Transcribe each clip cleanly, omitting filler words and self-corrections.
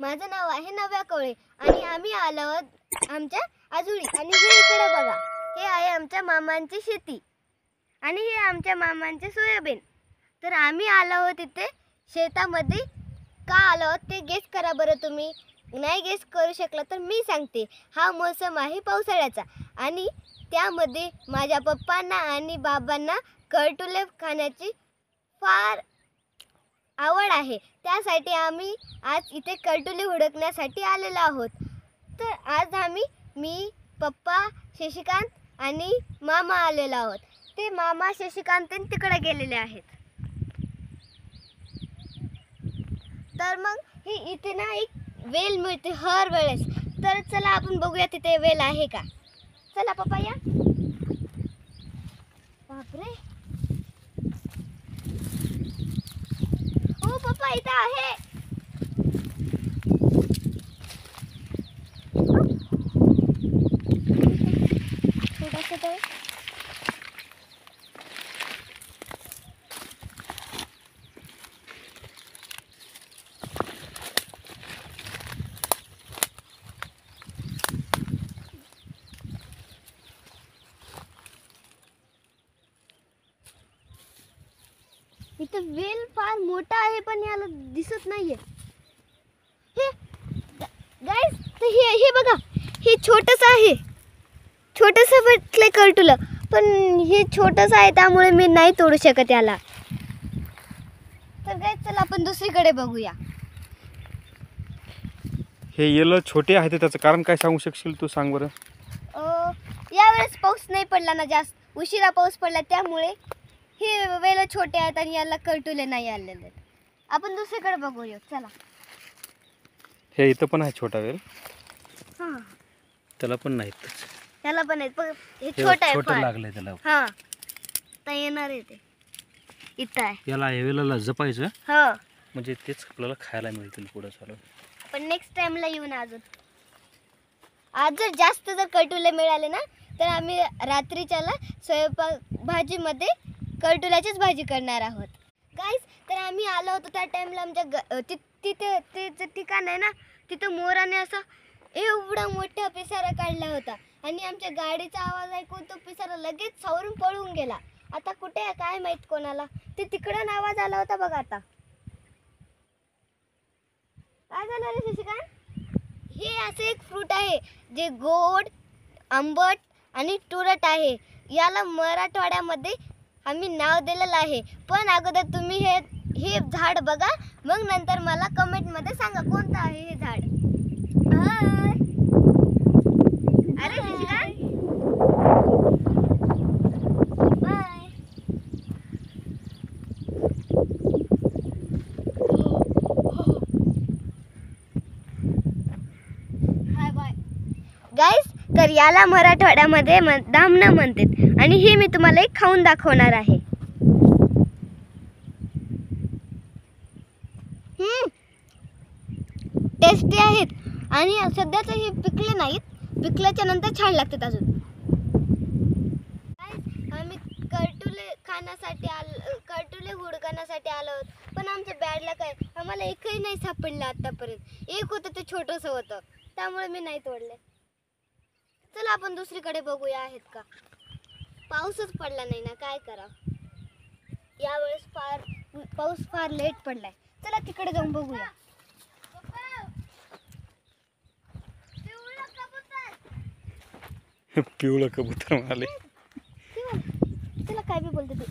माझं नाव आहे नव्या कवळे आणि आम्ही आलो आहोत आमच्या आजुळी. आणि हे इकडे बघा, हे आहे आमच्या मामांची शेती आणि हे आमच्या मामांचे सोयाबीन. तर आम्ही आलो आहोत इथे शेतामध्ये. का आलो आहोत ते गेस करा बरं. तुम्ही नाही गेस करू शकला तर मी सांगते. हा मोसम आहे पावसाळ्याचा आणि त्यामध्ये माझ्या पप्पांना आणि बाबांना करटुले खाण्याची फार आवड आहे. त्यासाठी आम्ही आज इथे करटुले हुडकण्यासाठी आलेलो आहोत. तर आज मी पप्पा शशिकांत आणि मामा आलेलो आहोत. ते मामा शशिकांत तिकडे गेलेले आहेत. तर मग ही इथे ना एक वेल मिळते हर वेळेस. तर चला आपण बघूया तिथे वेल आहे का. चला पप्पा या. बापरे, हो पप्पा इथं आहे. थोडासा तर इथं वेल फार मोठा आहे पण याला दिसत नाहीये. हे गाइस, हे बघा, हे छोटस आहे. छोटस भेटले करटुलं, पण हे छोटस आहे त्यामुळे मी नाही तोडू शकत याला. तर गाइस चला आपण दुसरीकडे बघूया. हे येलं छोटे आहे त्याचं कारण काय सांगू शकशील तू? सांग बरं. यावेळेस पाऊस नाही पडला ना, जास्त उशिरा पाऊस पडला त्यामुळे हे वेल छोटे आहेत आणि याला करटुले नाही आलेले. आपण दुसरीकडे बघूया चला. हे इथं पण आहे छोटा वेल, हां त्याला पण नाहीत. त्याला पण आहेत बघ, हे छोटा आहे फार. लागलंय त्याला. हां तर येणार आहे ते. इथं आहे. याला हे वेलाला जपायचं, हां म्हणजे तेच आपल्याला खायला मिळतील पुढे चालू. पण नेक्स्ट टाइमला येऊन अजून. आज जर जास्त करटुले मिळाले ना तर आम्ही रात्रीच्याला स्वयंपाक भाजीमध्ये करटुल्याचीच भाजी करणार आहोत. गाईस, तर आम्ही आलो होतो त्या टाइमला आमच्या तिथे ते ठिकाण आहे ना, तिथं मोराने असा एवढा मोठा पिसारा काढला होता आणि आमच्या गाडीचा आवाज ऐकून तो पिसारा लगेच सावरून पळून गेला. आता कुठे आहे काय माहित कोणाला. ते तिकडून आवाज आला होता बघा. आता काय झालं रे शशिकांत? हे असे एक फ्रूट आहे जे गोड, आंबट आणि तुरट आहे. याला मराठवाड्यामध्ये आम्ही नाव दिलेलं आहे. पण अगोदर तुम्ही हे झाड बघा, मग नंतर मला कमेंटमध्ये सांगा कोणतं आहे हे झाड. हाय, अरे Shashikant bye. Hi bye. Guys, तर याला मराठवाड्यामध्ये दामणं म्हणतात आणि हे मी तुम्हाला एक खाऊन दाखवणार आहे. टेस्टी आहेत आणि सध्याच हे पिकले नाहीत, पिकल्याच्या नंतर छान लागतात अजून. आम्ही करटुले खाण्यासाठी करटुले हुडकण्यासाठी आलो आहोत, पण आमच्या बॅडला काय आम्हाला एकही नाही सापडलं आतापर्यंत. एक होतं ते छोटंसं होतं त्यामुळे मी नाही तोडले. चला आपण दुसरीकडे बघूया आहेत का. पाऊसच पडला नाही ना, काय करा. यावेळेस पाऊस फार लेट पडलाय. चला तिकडे जाऊन बघूया. पिवळं कबूतर म्हणाले. चला काय बी बोलते तू.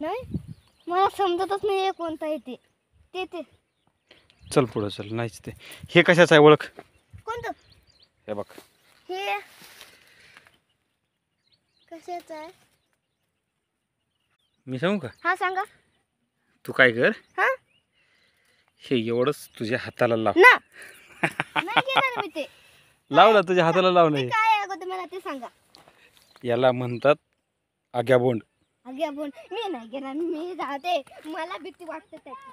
नाही मला समजतच नाही कोणतं आहे ते. चल पुढं चल. नाहीच ते. हे कशाचं आहे ओळख? कोणतं? हे बघ. हे कशाचं आहे? मी सांगू का? हा सांगा. तू काय कर, हा हे एवढंच तुझ्या हाताला लाव ना. नाही घेणार मी ते. लाव ना, तुझ्या हाताला लाव. ते नाही, काय आहे अगोदर मला ते सांगा. याला म्हणतात आग्याबोंड. अगे आपण मी नाही घेणार. मी जाते, मला भीती वाटते त्याची.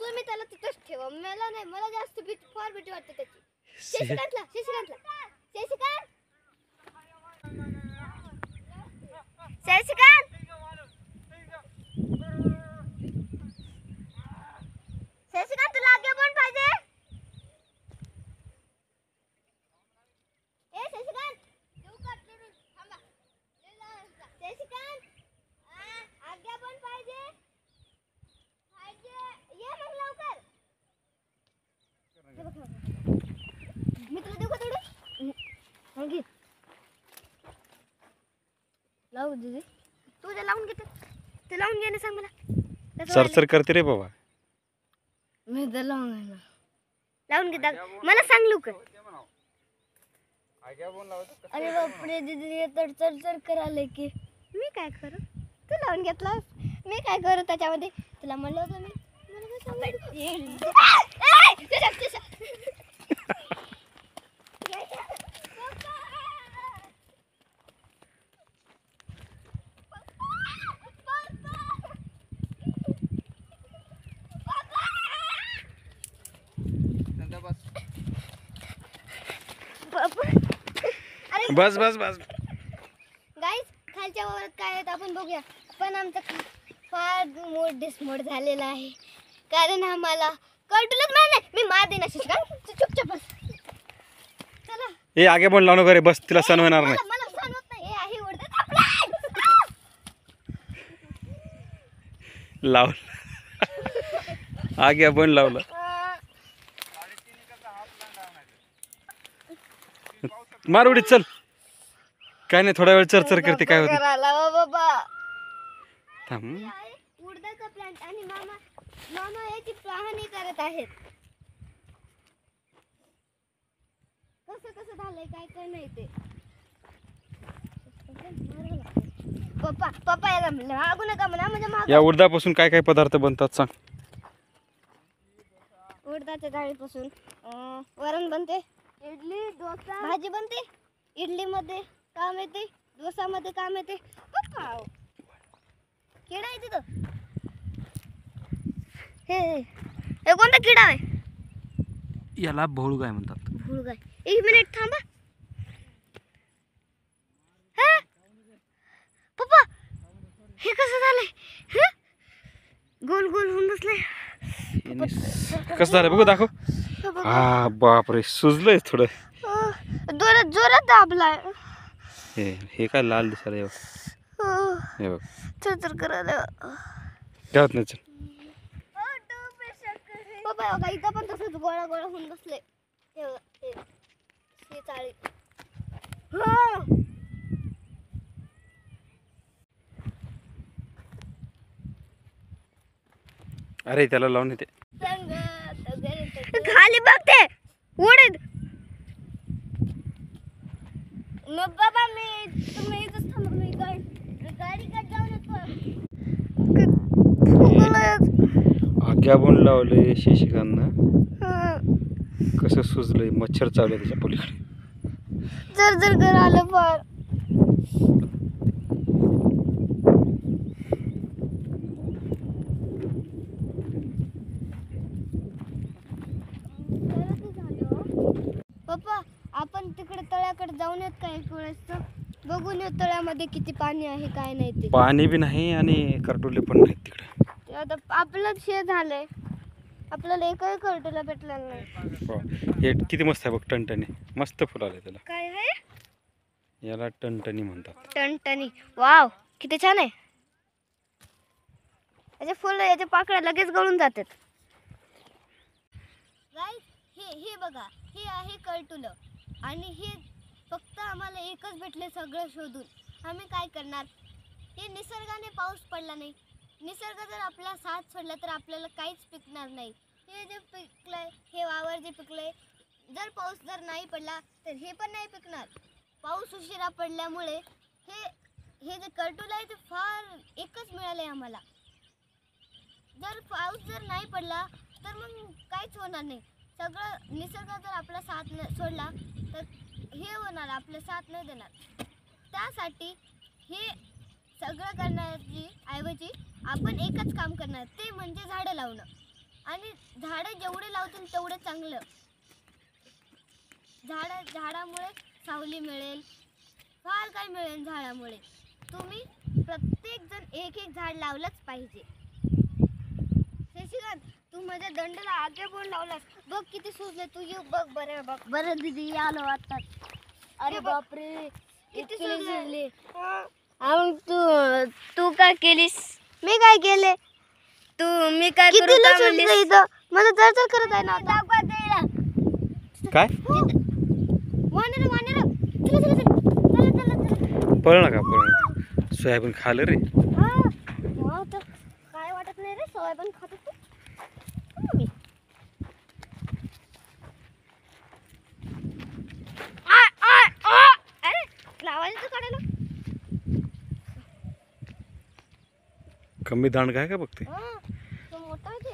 तुम्ही त्याला तिथंच ठेवा. मला नाही, मला जास्त फार भीती वाटते त्याची. शशिकांतला शशिकांत शशिकांत तुला आगे पण पाहिजे ए शशिकांत तू कटलून थांबा शशिकांत आगे पण पाहिजे ये मग लवकर मी तुला देऊ का थोडं घे लावू दीदी तू जे लावून घेते ते लावून घे ना सांग मला सरसर करते रे बाबा. मी तर लावून घे मला सांग लवकर. अरे बापरे दीदी तर चरचर करायला की मी काय करू तू लावून घेतलास मी काय करू त्याच्यामध्ये तुला म्हणलं होतं मी मला काय बस बस बस. गाईस खालच्या वावरात काय आहेत आपण बघूया. पण आमचा फार मूड डिसमूड झालेला आहे कारण आम्हाला कळतलंच नाही मी मार देणार शशिकांत चुपचाप बस चला ए आगे पण लावू नको रे बस तिला सण होणार नाही. मला सण होत नाही हे आहे उडत आपला लाव आगे पण लावलं. मार उडीत चल काय नाही थोडा वेळ चरचर करते काय होते बाबा थांब. उडदाचा प्लांट आणि मामा मामा याची पाहणी करत आहेत कसं कसं झालंय काय काय नाही ते पप्पा पप्पा याला मागू नका म्हणा म्हणजे माग या उडदापासून काय काय पदार्थ बनतात सांग. उडदाच्या डाळीपासून वरण बनते इडली डोसा भाजी बनते इडली मध्ये काम येते डोसा मध्ये काम येते पप्पा किडा आहे तिथं हे कोणता किडा आहे याला भोळगाय म्हणतात. भुळगाय एक मिनिट थांबा हा? पप्पा हे कसं झालंय गोल गोल होऊन बसलंय कसं झालं बघू दाखव. हा बापरे सुजलंय थोडं. जोरात जोरात दाबलाय हे काय लाल दिसायला हे बघ चरचर करायला काय होत नाही. चल पप्पा बघा इथं पण तसंच गोळा गोळा होऊन बसले हे चाळी अरे त्याला लावून येते खाली बघते उडीद मग बाबा मी तुम्ही इथंच थांबलो मी गाडी काढ जाऊ आग्या पण लावले शेशिकांना कसं सुजलंय मच्छर चावले त्याच्या पलीकडे जर जर घर आलं फार पप्पा आपण तिकडे तळ्याकडे जाऊन येत का एक वेळेस बघून येऊ तळ्यामध्ये किती पाणी आहे काय नाही ते. पाणी बी नाही आणि करटोले पण नाहीत तिकडे. ते आता आपलं शे झालंय आपल्याला एकही करटोला भेटलेलं नाही. हे किती मस्त आहे बघ टणटणी मस्त फुल आले त्याला. काय आहे याला टणटणी म्हणतात. टणटणी वाव किती छान आहे. याचे फुलं याचे पाकळ्या लगेच गळून जातात. हे बघा हे आहे करटुलं आणि हे फक्त आम्हाला एकच भेटले सगळं शोधून आम्ही काय करणार. हे निसर्गाने पाऊस पडला नाही निसर्ग जर आपला साथ सोडला तर आपल्याला काहीच पिकणार नाही. हे जे पिकलंय हे वावर जे पिकलंय जर पाऊस जर नाही पडला तर हे पण नाही पिकणार. पाऊस उशिरा पडल्यामुळे हे जे करटुलं आहे ते फार एकच मिळालंय आम्हाला. जर पाऊस जर नाही पडला तर मग काहीच होणार नाही. सगळं निसर्ग जर आपला साथ सोडला तर हे होणार आपलं साथ नाही देणार. त्यासाठी हे सगळं करण्याची ऐवजी आपण एकच काम करणार ते म्हणजे झाडं लावणं आणि झाडं जेवढे लावतील तेवढे चांगलं. झाडामुळे सावली मिळेल फार काही मिळेल झाडामुळे. तुम्ही प्रत्येक जण एक एक झाड लावलंच पाहिजे. शशिकांत, तू माझ्या दंडाला आगे बोल लावलास. बघ किती सुजले. तू येऊ बघ. बघ बरं दीदी आलो आता. अरे हे बघ. बापरे किती इतके सुजले. सुजले. मग तू काय केलीस? मी काय केले? मी काय करू कितीला का म्हणलीस? सुजले इथं? मला चरचर करत आहे ना आता. काय वानरं, वानरं. चला. पळ नका पळ. सोयाबीन खाल्लं रे. काय वाटत नाही रे, सोयाबीन खात होतो. मी अरे लावायचं काढायला. कमी दांड काय का बघते. तो मोठा आहे ते.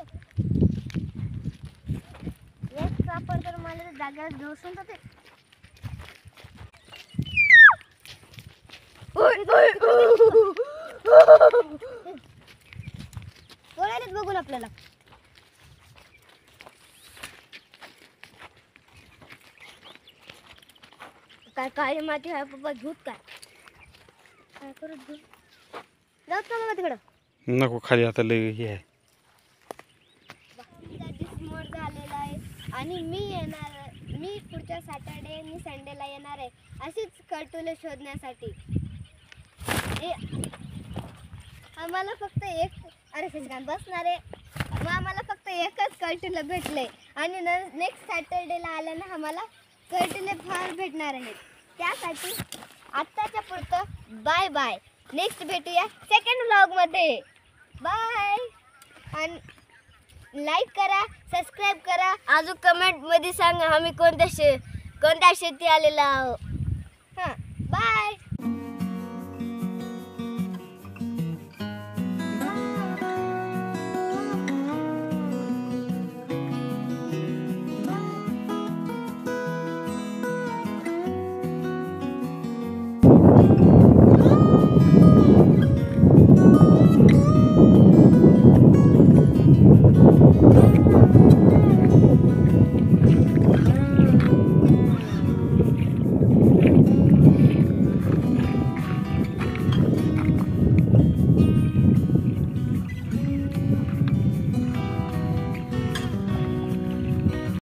एक सापड तर मला त्या जागेवर झोसून जाते. बोलायलाच बघून आपल्याला. काय काळी माती आहे पप्पा, झूट काय करू झूट. जाऊ का मग तिकडं. नको खाली आता लय हे आहे. डिसमोड झालेला आहे आणि मी पुढच्या सॅटर्डे आणि संडेला येणार आहे अशीच कर्टुले शोधण्यासाठी. आम्हाला फक्त एक शशिकांत बसणार आहे. मग आम्हाला फक्त एकच कर्टुले भेटले आणि नेक्स्ट सॅटर्डेला आल्यानं आम्हाला कर्टुले फार भेटणार आहेत. त्यासाठी आत्ताच्या पुरतं बाय बाय. नेक्स्ट भेटूया सेकंड व्लॉगमध्ये. बाय. आणि लाईक करा, सबस्क्राईब करा. अजून कमेंटमध्ये सांगा आम्ही कोणत्या शेती आलेला आहोत. हां बाय.